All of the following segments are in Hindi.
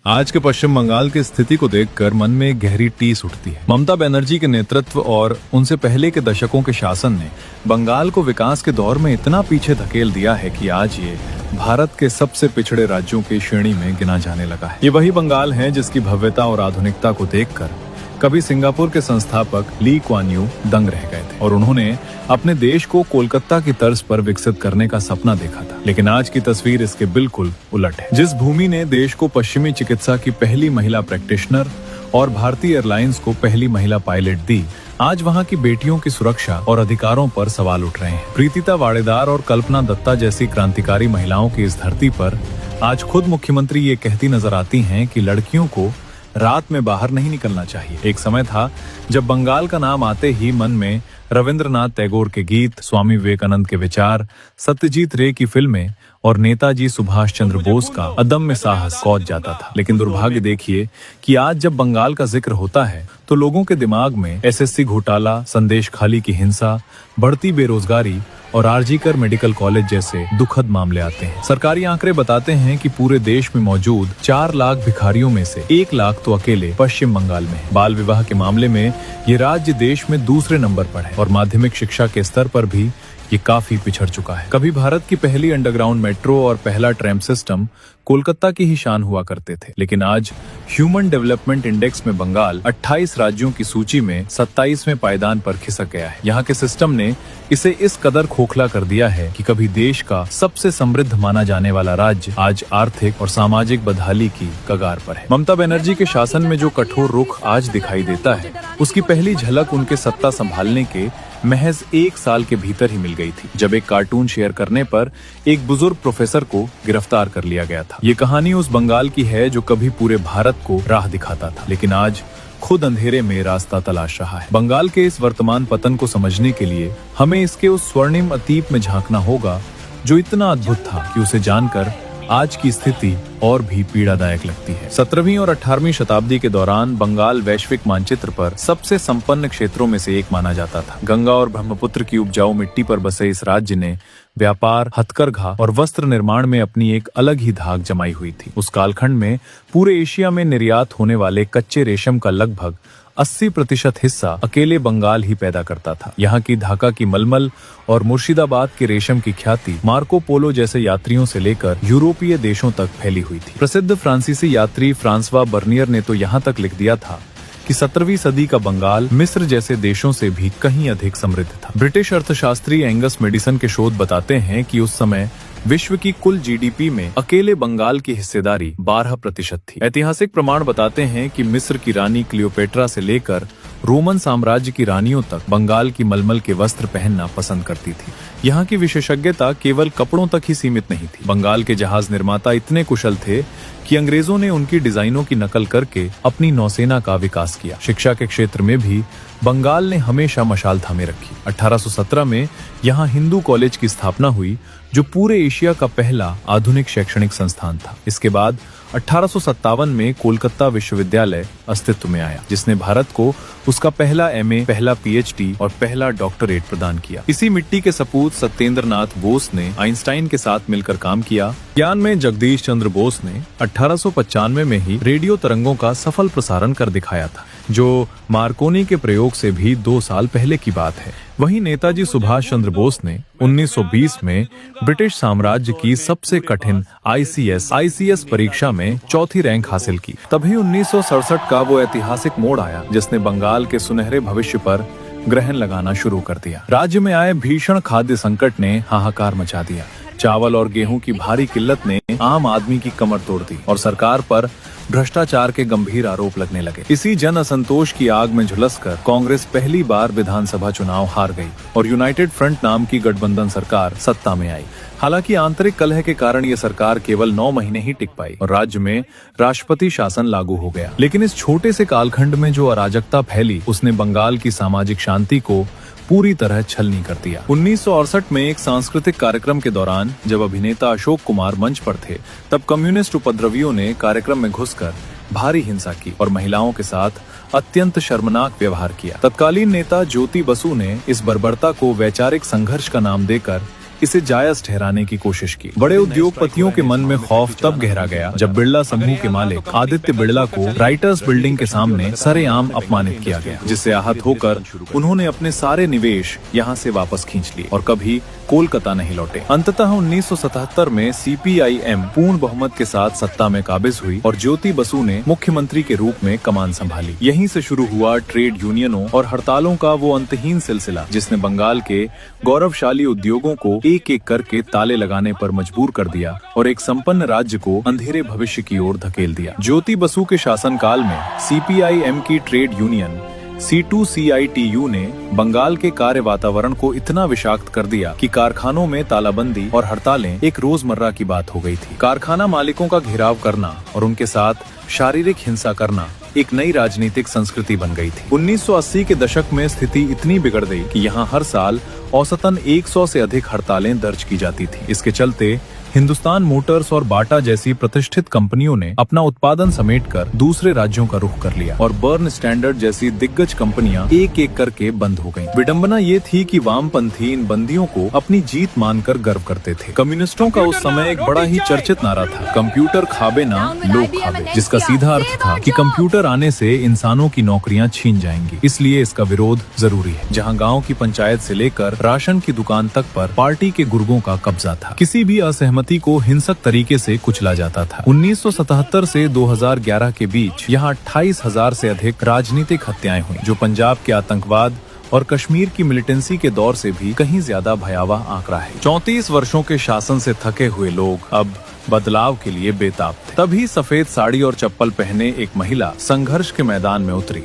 आज के पश्चिम बंगाल की स्थिति को देखकर मन में गहरी टीस उठती है। ममता बनर्जी के नेतृत्व और उनसे पहले के दशकों के शासन ने बंगाल को विकास के दौर में इतना पीछे धकेल दिया है कि आज ये भारत के सबसे पिछड़े राज्यों की श्रेणी में गिना जाने लगा है। ये वही बंगाल है जिसकी भव्यता और आधुनिकता को देखकर कभी सिंगापुर के संस्थापक ली कुआन यू दंग रह गए थे और उन्होंने अपने देश को कोलकाता की तर्ज पर विकसित करने का सपना देखा था। लेकिन आज की तस्वीर इसके बिल्कुल उलट है। जिस भूमि ने देश को पश्चिमी चिकित्सा की पहली महिला प्रैक्टिशनर और भारतीय एयरलाइंस को पहली महिला पायलट दी, आज वहां की बेटियों की सुरक्षा और अधिकारों पर सवाल उठ रहे हैं। प्रीतिता वाडेदार और कल्पना दत्ता जैसी क्रांतिकारी महिलाओं की इस धरती पर आज खुद मुख्यमंत्री ये कहती नजर आती हैं कि लड़कियों को रात में बाहर नहीं निकलना चाहिए। एक समय था जब बंगाल का नाम आते ही मन में रविंद्रनाथ टैगोर के गीत, स्वामी विवेकानंद के विचार, सत्यजीत रे की फिल्में और नेताजी सुभाष चंद्र बोस का अदम्य साहस कौध जाता था। लेकिन दुर्भाग्य देखिए कि आज जब बंगाल का जिक्र होता है तो लोगों के दिमाग में एसएससी घोटाला, संदेश खाली की हिंसा, बढ़ती बेरोजगारी और आरजीकर मेडिकल कॉलेज जैसे दुखद मामले आते हैं। सरकारी आंकड़े बताते हैं कि पूरे देश में मौजूद 4 लाख भिखारियों में से 1 लाख तो अकेले पश्चिम बंगाल में है। बाल विवाह के मामले में ये राज्य देश में दूसरे नंबर पर है और माध्यमिक शिक्षा के स्तर पर भी ये काफी पिछड़ चुका है। कभी भारत की पहली अंडरग्राउंड मेट्रो और पहला ट्रैम सिस्टम कोलकाता की ही शान हुआ करते थे, लेकिन आज ह्यूमन डेवलपमेंट इंडेक्स में बंगाल 28 राज्यों की सूची में 27वें पायदान पर खिसक गया है। यहाँ के सिस्टम ने इसे इस कदर खोखला कर दिया है कि कभी देश का सबसे समृद्ध माना जाने वाला राज्य आज आर्थिक और सामाजिक बदहाली की कगार पर है। ममता बनर्जी के शासन में जो कठोर रुख आज दिखाई देता है, उसकी पहली झलक उनके सत्ता संभालने के महज 1 साल के भीतर ही मिल गई थी, जब एक कार्टून शेयर करने पर एक बुजुर्ग प्रोफेसर को गिरफ्तार कर लिया गया था। ये कहानी उस बंगाल की है जो कभी पूरे भारत को राह दिखाता था, लेकिन आज खुद अंधेरे में रास्ता तलाश रहा है। बंगाल के इस वर्तमान पतन को समझने के लिए हमें इसके उस स्वर्णिम अतीत में झांकना होगा जो इतना अद्भुत था कि उसे जानकर आज की स्थिति और भी पीड़ादायक लगती है। 17वीं और 18वीं शताब्दी के दौरान बंगाल वैश्विक मानचित्र पर सबसे संपन्न क्षेत्रों में से एक माना जाता था। गंगा और ब्रह्मपुत्र की उपजाऊ मिट्टी पर बसे इस राज्य ने व्यापार, हथकरघा और वस्त्र निर्माण में अपनी एक अलग ही धाक जमाई हुई थी। उस कालखंड में पूरे एशिया में निर्यात होने वाले कच्चे रेशम का लगभग 80% हिस्सा अकेले बंगाल ही पैदा करता था। यहाँ की ढाका की मलमल और मुर्शिदाबाद के रेशम की ख्याति मार्को पोलो जैसे यात्रियों से लेकर यूरोपीय देशों तक फैली हुई थी। प्रसिद्ध फ्रांसीसी यात्री फ्रांसवा बर्नियर ने तो यहाँ तक लिख दिया था कि 17वीं सदी का बंगाल मिस्र जैसे देशों से भी कहीं अधिक समृद्ध था। ब्रिटिश अर्थशास्त्री एंगस मेडिसन के शोध बताते हैं कि उस समय विश्व की कुल जीडीपी में अकेले बंगाल की हिस्सेदारी 12% थी। ऐतिहासिक प्रमाण बताते हैं कि मिस्र की रानी क्लियोपेट्रा से लेकर रोमन साम्राज्य की रानियों तक बंगाल की मलमल के वस्त्र पहनना पसंद करती थी। यहाँ की विशेषज्ञता केवल कपड़ों तक ही सीमित नहीं थी। बंगाल के जहाज निर्माता इतने कुशल थे कि अंग्रेजों ने उनकी डिजाइनों की नकल करके अपनी नौसेना का विकास किया। शिक्षा के क्षेत्र में भी बंगाल ने हमेशा मशाल थामे रखी। 1817 में यहाँ हिंदू कॉलेज की स्थापना हुई, जो पूरे एशिया का पहला आधुनिक शैक्षणिक संस्थान था। इसके बाद 1857 में कोलकाता विश्वविद्यालय अस्तित्व में आया, जिसने भारत को उसका पहला एमए, पहला पीएचडी और पहला डॉक्टरेट प्रदान किया। इसी मिट्टी के सपूत सत्येंद्र नाथ बोस ने आइंस्टाइन के साथ मिलकर काम किया। ज्ञान में जगदीश चंद्र बोस ने 1895 में ही रेडियो तरंगों का सफल प्रसारण कर दिखाया था, जो मार्कोनी के प्रयोग से भी 2 साल पहले की बात है। वहीं नेताजी सुभाष चंद्र बोस ने 1920 में ब्रिटिश साम्राज्य की सबसे कठिन आईसीएस परीक्षा में 4थी रैंक हासिल की। तभी 1967 का वो ऐतिहासिक मोड़ आया जिसने बंगाल के सुनहरे भविष्य पर ग्रहण लगाना शुरू कर दिया। राज्य में आए भीषण खाद्य संकट ने हाहाकार मचा दिया। चावल और गेहूं की भारी किल्लत ने आम आदमी की कमर तोड़ दी और सरकार पर भ्रष्टाचार के गंभीर आरोप लगने लगे। इसी जन असंतोष की आग में झुलसकर कांग्रेस पहली बार विधानसभा चुनाव हार गई और यूनाइटेड फ्रंट नाम की गठबंधन सरकार सत्ता में आई। हालांकि आंतरिक कलह के कारण ये सरकार केवल 9 महीने ही टिक पाई और राज्य में राष्ट्रपति शासन लागू हो गया। लेकिन इस छोटे से कालखंड में जो अराजकता फैली, उसने बंगाल की सामाजिक शांति को पूरी तरह छलनी कर दिया। 1968 में एक सांस्कृतिक कार्यक्रम के दौरान जब अभिनेता अशोक कुमार मंच पर थे, तब कम्युनिस्ट उपद्रवियों ने कार्यक्रम में घुसकर भारी हिंसा की और महिलाओं के साथ अत्यंत शर्मनाक व्यवहार किया। तत्कालीन नेता ज्योति बसु ने इस बर्बरता को वैचारिक संघर्ष का नाम देकर इसे जायज ठहराने की कोशिश की। बड़े उद्योगपतियों के मन में खौफ तब गहरा गया जब बिड़ला समूह के मालिक आदित्य बिड़ला को राइटर्स बिल्डिंग के सामने सरेआम अपमानित किया गया, जिससे आहत होकर उन्होंने अपने सारे निवेश यहाँ से वापस खींच लिए और कभी कोलकाता नहीं लौटे। अंततः 1977 में सीपीआईएम पूर्ण बहुमत के साथ सत्ता में काबिज हुई और ज्योति बसु ने मुख्यमंत्री के रूप में कमान संभाली। यहीं से शुरू हुआ ट्रेड यूनियनों और हड़तालों का वो अंतहीन सिलसिला, जिसने बंगाल के गौरवशाली उद्योगों को एक एक करके ताले लगाने पर मजबूर कर दिया और एक संपन्न राज्य को अंधेरे भविष्य की ओर धकेल दिया। ज्योति बसु के शासनकाल में सीपीआईएम की ट्रेड यूनियन C2CITU ने बंगाल के कार्य वातावरण को इतना विषाक्त कर दिया कि कारखानों में तालाबंदी और हड़तालें एक रोजमर्रा की बात हो गई थी। कारखाना मालिकों का घेराव करना और उनके साथ शारीरिक हिंसा करना एक नई राजनीतिक संस्कृति बन गई थी। 1980 के दशक में स्थिति इतनी बिगड़ गई कि यहाँ हर साल औसतन 100 से अधिक हड़तालें दर्ज की जाती थी। इसके चलते हिंदुस्तान मोटर्स और बाटा जैसी प्रतिष्ठित कंपनियों ने अपना उत्पादन समेटकर दूसरे राज्यों का रुख कर लिया और बर्न स्टैंडर्ड जैसी दिग्गज कंपनियां एक एक करके बंद हो गईं। विडंबना ये थी कि वामपंथी इन बंदियों को अपनी जीत मानकर गर्व करते थे। कम्युनिस्टों का उस समय एक बड़ा ही चर्चित नारा था, कंप्यूटर खाबे ना लोग खाबे, जिसका सीधा अर्थ था कि कंप्यूटर आने से इंसानों की नौकरियां छीन जाएंगी, इसलिए इसका विरोध जरूरी है। जहाँ गाँव की पंचायत से लेकर राशन की दुकान तक पर पार्टी के गुर्गों का कब्जा था। किसी भी असहमति को हिंसक तरीके से कुचला जाता था। 1977 से 2011 के बीच यहाँ 28,000 से अधिक राजनीतिक हत्याएं हुई, जो पंजाब के आतंकवाद और कश्मीर की मिलिटेंसी के दौर से भी कहीं ज्यादा भयावह आंकड़ा है। 34 वर्षों के शासन से थके हुए लोग अब बदलाव के लिए बेताब थे। तभी सफेद साड़ी और चप्पल पहने एक महिला संघर्ष के मैदान में उतरी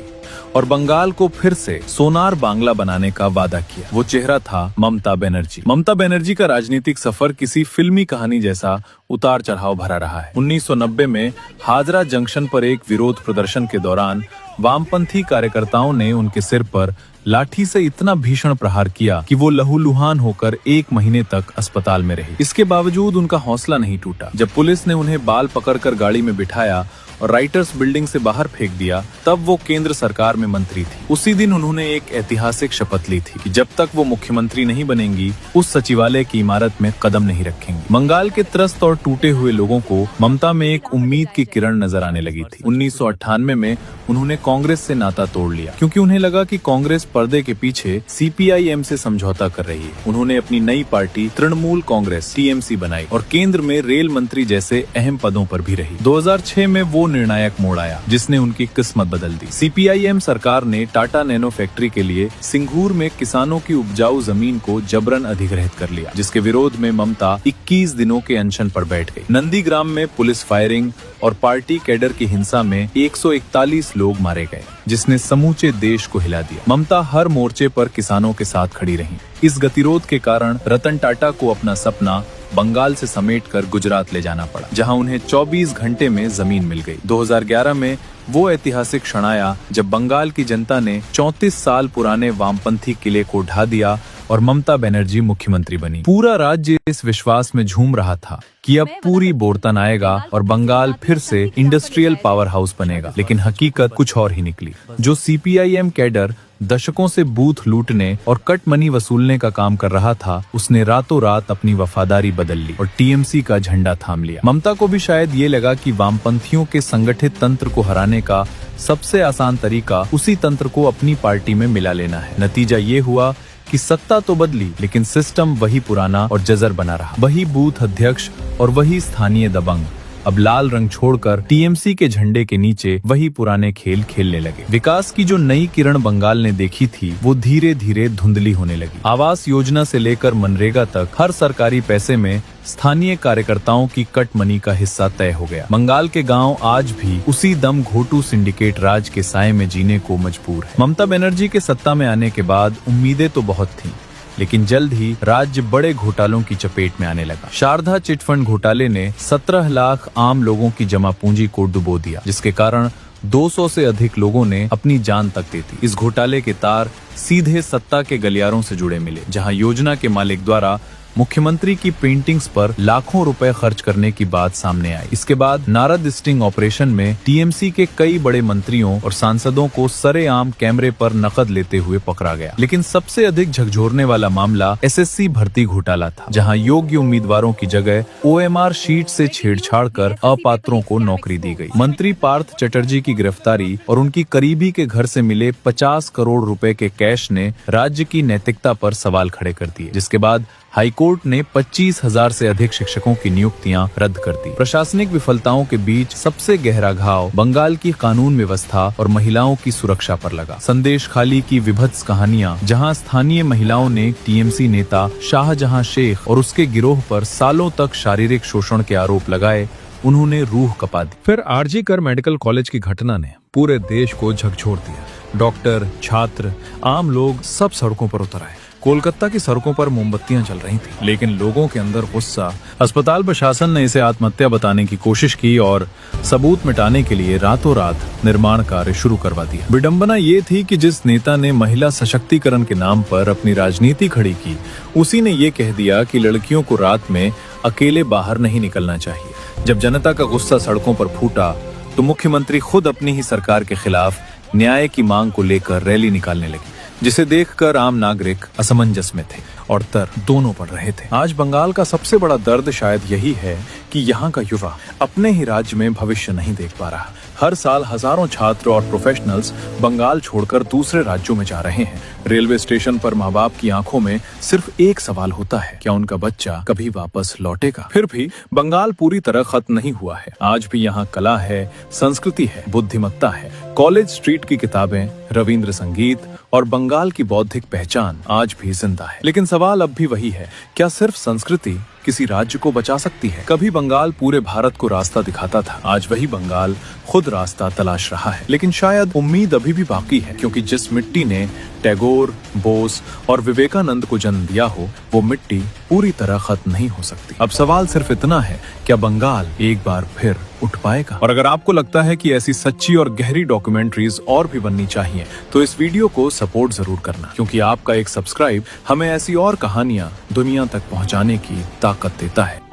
और बंगाल को फिर से सोनार बांग्ला बनाने का वादा किया। वो चेहरा था ममता बनर्जी। ममता बनर्जी का राजनीतिक सफर किसी फिल्मी कहानी जैसा उतार चढ़ाव भरा रहा है। 1990 में हाजरा जंक्शन पर एक विरोध प्रदर्शन के दौरान वामपंथी कार्यकर्ताओं ने उनके सिर पर लाठी से इतना भीषण प्रहार किया कि वो लहूलुहान होकर 1 महीने तक अस्पताल में रही। इसके बावजूद उनका हौसला नहीं टूटा। जब पुलिस ने उन्हें बाल पकड़कर गाड़ी में बिठाया और राइटर्स बिल्डिंग से बाहर फेंक दिया, तब वो केंद्र सरकार में मंत्री थी। उसी दिन उन्होंने एक ऐतिहासिक शपथ ली थी कि जब तक वो मुख्यमंत्री नहीं बनेंगी, उस सचिवालय की इमारत में कदम नहीं रखेंगी। बंगाल के त्रस्त और टूटे हुए लोगों को ममता में एक उम्मीद की किरण नजर आने लगी थी। 1998 में उन्होंने कांग्रेस से नाता तोड़ लिया, क्योंकि उन्हें लगा कि कांग्रेस पर्दे के पीछे सीपीआईएम से समझौता कर रही है। उन्होंने अपनी नई पार्टी तृणमूल कांग्रेस TMC बनाई और केंद्र में रेल मंत्री जैसे अहम पदों पर भी रही। 2006 में वो निर्णायक मोड़ आया जिसने उनकी किस्मत बदल दी। सीपीआईएम सरकार ने टाटा नैनो फैक्ट्री के लिए सिंघूर में किसानों की उपजाऊ जमीन को जबरन अधिग्रहित कर लिया, जिसके विरोध में ममता 21 दिनों के अनशन पर बैठ गई। नंदीग्राम में पुलिस फायरिंग और पार्टी कैडर की हिंसा में 141 लोग मारे गए, जिसने समूचे देश को हिला दिया। ममता हर मोर्चे पर किसानों के साथ खड़ी रही। इस गतिरोध के कारण रतन टाटा को अपना सपना बंगाल से समेटकर गुजरात ले जाना पड़ा, जहां उन्हें 24 घंटे में जमीन मिल गई। 2011 में वो ऐतिहासिक क्षण आया जब बंगाल की जनता ने 34 साल पुराने वामपंथी किले को ढा दिया और ममता बनर्जी मुख्यमंत्री बनी। पूरा राज्य इस विश्वास में झूम रहा था कि अब पूरी बोरतन आएगा और बंगाल फिर से इंडस्ट्रियल पावर हाउस बनेगा, लेकिन हकीकत कुछ और ही निकली। जो सीपीआईएम कैडर दशकों से बूथ लूटने और कट मनी वसूलने का काम कर रहा था, उसने रातों रात अपनी वफादारी बदल ली और टीएमसी का झंडा थाम लिया। ममता को भी शायद ये लगा कि वामपंथियों के संगठित तंत्र को हराने का सबसे आसान तरीका उसी तंत्र को अपनी पार्टी में मिला लेना है। नतीजा ये हुआ कि सत्ता तो बदली, लेकिन सिस्टम वही पुराना और जजर बना रहा। वही बूथ अध्यक्ष और वही स्थानीय दबंग अब लाल रंग छोड़कर टीएमसी के झंडे के नीचे वही पुराने खेल खेलने लगे। विकास की जो नई किरण बंगाल ने देखी थी, वो धीरे धीरे धुंधली होने लगी। आवास योजना से लेकर मनरेगा तक हर सरकारी पैसे में स्थानीय कार्यकर्ताओं की कट मनी का हिस्सा तय हो गया। बंगाल के गांव आज भी उसी दम घोटू सिंडिकेट राज के साए में जीने को मजबूर है। ममता बनर्जी के सत्ता में आने के बाद उम्मीदें तो बहुत थीं, लेकिन जल्द ही राज्य बड़े घोटालों की चपेट में आने लगा। शारदा चिटफंड घोटाले ने 17 लाख आम लोगों की जमा पूंजी को डुबो दिया, जिसके कारण 200 से अधिक लोगों ने अपनी जान तक दी थी। इस घोटाले के तार सीधे सत्ता के गलियारों से जुड़े मिले, जहां योजना के मालिक द्वारा मुख्यमंत्री की पेंटिंग्स पर लाखों रुपए खर्च करने की बात सामने आई। इसके बाद नारद स्टिंग ऑपरेशन में टीएमसी के कई बड़े मंत्रियों और सांसदों को सरेआम कैमरे पर नकद लेते हुए पकड़ा गया। लेकिन सबसे अधिक झकझोरने वाला मामला एसएससी भर्ती घोटाला था, जहां योग्य उम्मीदवारों की जगह ओएमआर शीट से छेड़छाड़ कर अपात्रों को नौकरी दी गई। मंत्री पार्थ चटर्जी की गिरफ्तारी और उनकी करीबी के घर से मिले 50 करोड़ रुपए के कैश ने राज्य की नैतिकता पर सवाल खड़े कर दिए, जिसके बाद हाईकोर्ट ने 25,000 से अधिक शिक्षकों की नियुक्तियां रद्द कर दी। प्रशासनिक विफलताओं के बीच सबसे गहरा घाव बंगाल की कानून व्यवस्था और महिलाओं की सुरक्षा पर लगा। संदेश खाली की विभत्स कहानियां, जहां स्थानीय महिलाओं ने टीएमसी नेता शाहजहां शेख और उसके गिरोह पर सालों तक शारीरिक शोषण के आरोप लगाए, उन्होंने रूह कपा दी। फिर आरजी कर मेडिकल कॉलेज की घटना ने पूरे देश को झकझोर दिया। डॉक्टर, छात्र, आम लोग सब सड़कों पर उतर आए। कोलकाता की सड़कों पर मोमबत्तियां जल रही थी, लेकिन लोगों के अंदर गुस्सा। अस्पताल प्रशासन ने इसे आत्महत्या बताने की कोशिश की और सबूत मिटाने के लिए रातों रात निर्माण कार्य शुरू करवा दिया। विडंबना ये थी कि जिस नेता ने महिला सशक्तिकरण के नाम पर अपनी राजनीति खड़ी की, उसी ने ये कह दिया कि लड़कियों को रात में अकेले बाहर नहीं निकलना चाहिए। जब जनता का गुस्सा सड़कों पर फूटा, तो मुख्यमंत्री खुद अपनी ही सरकार के खिलाफ न्याय की मांग को लेकर रैली निकालने लगी, जिसे देखकर आम नागरिक असमंजस में थे और दर्द दोनों पड़ रहे थे। आज बंगाल का सबसे बड़ा दर्द शायद यही है कि यहाँ का युवा अपने ही राज्य में भविष्य नहीं देख पा रहा। हर साल हजारों छात्र और प्रोफेशनल्स बंगाल छोड़कर दूसरे राज्यों में जा रहे हैं। रेलवे स्टेशन पर माँ बाप की आंखों में सिर्फ एक सवाल होता है, क्या उनका बच्चा कभी वापस लौटेगा? फिर भी बंगाल पूरी तरह खत्म नहीं हुआ है। आज भी यहाँ कला है, संस्कृति है, बुद्धिमत्ता है। कॉलेज स्ट्रीट की किताबें, रविंद्र संगीत और बंगाल की बौद्धिक पहचान आज भी जिंदा है। लेकिन सवाल अब भी वही है, क्या सिर्फ संस्कृति किसी राज्य को बचा सकती है? कभी बंगाल पूरे भारत को रास्ता दिखाता था, आज वही बंगाल खुद रास्ता तलाश रहा है। लेकिन शायद उम्मीद अभी भी बाकी है, क्योंकि जिस मिट्टी ने टैगोर, बोस और विवेकानंद को जन्म दिया हो, वो मिट्टी पूरी तरह खत्म नहीं हो सकती। अब सवाल सिर्फ इतना है, क्या बंगाल एक बार फिर उठ पाएगा? और अगर आपको लगता है कि ऐसी सच्ची और गहरी डॉक्यूमेंट्रीज और भी बननी चाहिए, तो इस वीडियो को सपोर्ट जरूर करना, क्योंकि आपका एक सब्सक्राइब हमें ऐसी और कहानियां दुनिया तक पहुंचाने की ताकत देता है।